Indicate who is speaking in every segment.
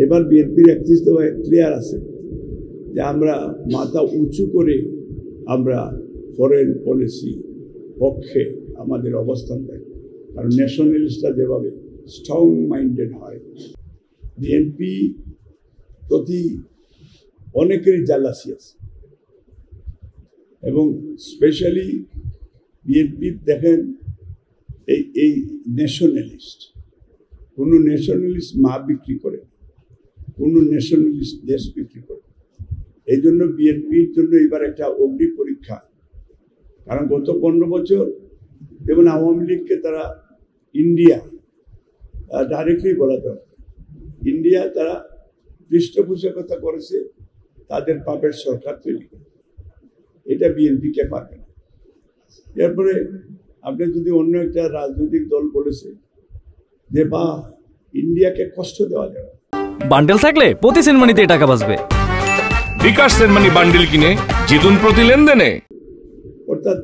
Speaker 1: এবার বিএনপির 31 দফায় ক্লিয়ার আছে যে আমরা মাথা উঁচু করে আমরা ফরেন পলিসি পক্ষে আমাদের অবস্থান দেয়। কারণ ন্যাশনালিস্টরা যেভাবে স্ট্রং মাইন্ডেড হয়, বিএনপি প্রতি অনেকেরই জালাসি আছে এবং স্পেশালি বিএনপি দেখেন এই ন্যাশনালিস্ট, কোনো ন্যাশনালিস্ট মা বিক্রি করে, কোনো ন্যাশনালিস্ট দেশ বিক্রি করে। এই জন্য বিএনপির জন্য এবার একটা অগ্নি পরীক্ষা। কারণ গত 15 বছর যেমন আওয়ামী লীগকে তারা ইন্ডিয়া ডাইরেক্টলি বলা যায়, ইন্ডিয়া তারা পৃষ্ঠপোষকতা করেছে, তাদের পাপের সরকার তৈরি করে, এটা বিএনপিকে পারবে না। এরপরে আপনি যদি অন্য একটা রাজনৈতিক দল বলেছে যে বা ইন্ডিয়াকে কষ্ট দেওয়া যাবে,
Speaker 2: বান্ডেল থাকলে প্রতি সেনমানিতে টাকা বাঁচবে।
Speaker 3: বিকাশ সেনমানি বান্ডেল কিনে জিতুন প্রতি লেনদেনে।
Speaker 1: অর্থাৎ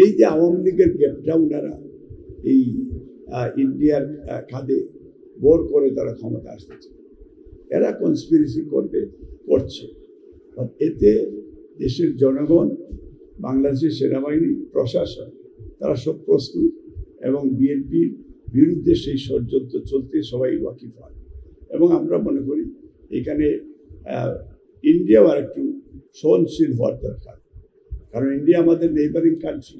Speaker 1: এই যে আওয়ামী লীগের গ্যাপটা ওনারা এই ইন্ডিয়ার খাদে বোর করে তারা ক্ষমতা আসতেছে, এরা কনস্পিরেসি করছে। এতে দেশের জনগণ, বাংলাদেশের সেনাবাহিনী, প্রশাসন তারা সব প্রস্তুত এবং বিএনপির বিরুদ্ধে সেই ষড়যন্ত্র চলতে সবাই ওয়াকিফ হয়। এবং আমরা মনে করি এখানে ইন্ডিয়াও আর একটু সহনশীল হওয়ার দরকার। কারণ ইন্ডিয়া আমাদের নেইবারিং কান্ট্রি,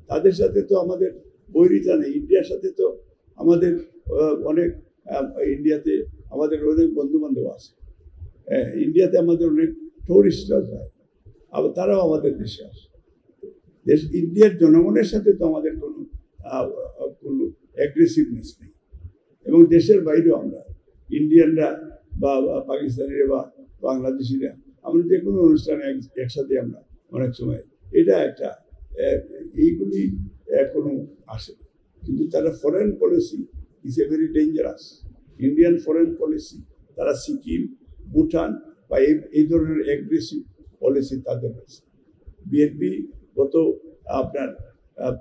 Speaker 1: তাদের সাথে তো আমাদের বৈরিতা নেই। ইন্ডিয়ার সাথে তো আমাদের অনেক, ইন্ডিয়াতে আমাদের অনেক বন্ধুবান্ধব আছে, ইন্ডিয়াতে আমাদের অনেক টুরিস্টরা যায়, আবার তারাও আমাদের দেশে আসে। ইন্ডিয়ার জনগণের সাথে তো আমাদের কোনো অ্যাগ্রেসিভনেস নেই। এবং দেশের বাইরেও আমরা ইন্ডিয়ানরা বা পাকিস্তানিরা বা বাংলাদেশিরা আমরা যে কোনো অনুষ্ঠানে একসাথে আমরা অনেক সময়, এটা একটা এইগুলি কোনো আসে। কিন্তু তারা foreign policy is a very dangerous. Indian foreign policy, তারা সিকিম, ভুটান বা এই ধরনের অ্যাগ্রেসিভ পলিসি তাদের রয়েছে। বিএনপি গত আপনার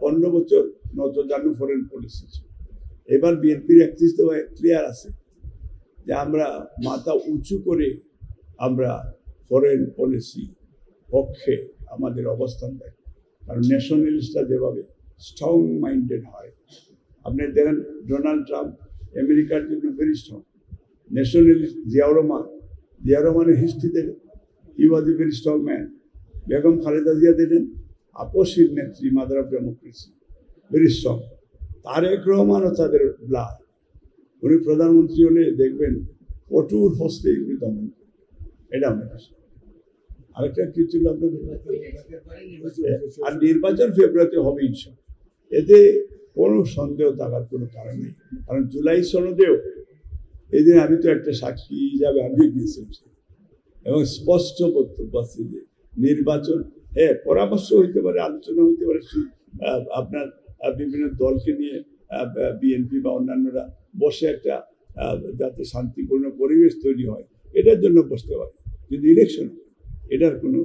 Speaker 1: 15 বছর নতজানু ফরেন পলিসি ছিল। এবার বিএনপির 31 দফায় ক্লিয়ার আছে যে আমরা মাথা উঁচু করে আমরা ফরেন পলিসি পক্ষে আমাদের অবস্থান দেয়। কারণ ন্যাশনালিস্টরা যেভাবে স্ট্রং মাইন্ডেড হয়, আপনি দেখেন ডোনাল্ড ট্রাম্প আমেরিকার জন্য ভেরি স্ট্রং। ন্যাশনালিস্ট জিয়াউর রহমানের হিস্ট্রি দেখেন, he was a very strong man. Begum Khaleda Zia দেখেন আপসীর নেত্রী, mother of democracy, very strong. Tarique রহমানও তাদের ব্লাড, উনি প্রধানমন্ত্রী হলে দেখবেন কঠোর হস্তে উনি দমন করেন। এটা আমরা আরেকটা কি ছিল আপনাদের, আর নির্বাচন ফেব্রুয়ারিতে হবে ইনশাআল্লাহ, এতে কোনো সন্দেহ থাকার কোনো কারণ নেই। কারণ জুলাই সনদেও এই দিন আমি তো একটা সাক্ষী হিসাবে আমি গিয়েছিলাম এবং স্পষ্ট বক্তব্য আছে যে নির্বাচন, পরামর্শ হইতে পারে, আলোচনা হইতে পারে, আপনার বিভিন্ন দলকে নিয়ে বিএনপি বা অন্যান্যরা বসে একটা যাতে শান্তিপূর্ণ পরিবেশ তৈরি হয়, এটার জন্য বসতে পারে। কিন্তু ইলেকশন এটার কোনো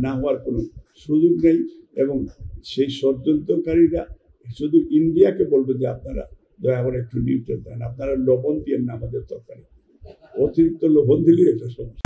Speaker 1: না হওয়ার কোনো সুযোগ নেই। এবং সেই ষড়যন্ত্রকারীরা শুধু ইন্ডিয়াকে বলবে যে আপনারা দয়া করে একটু নিউট্রাল দেন, আপনারা লবণ দিয়ে না আমাদের তরকারি, অতিরিক্ত লবণ দিলে এটা সমস্যা।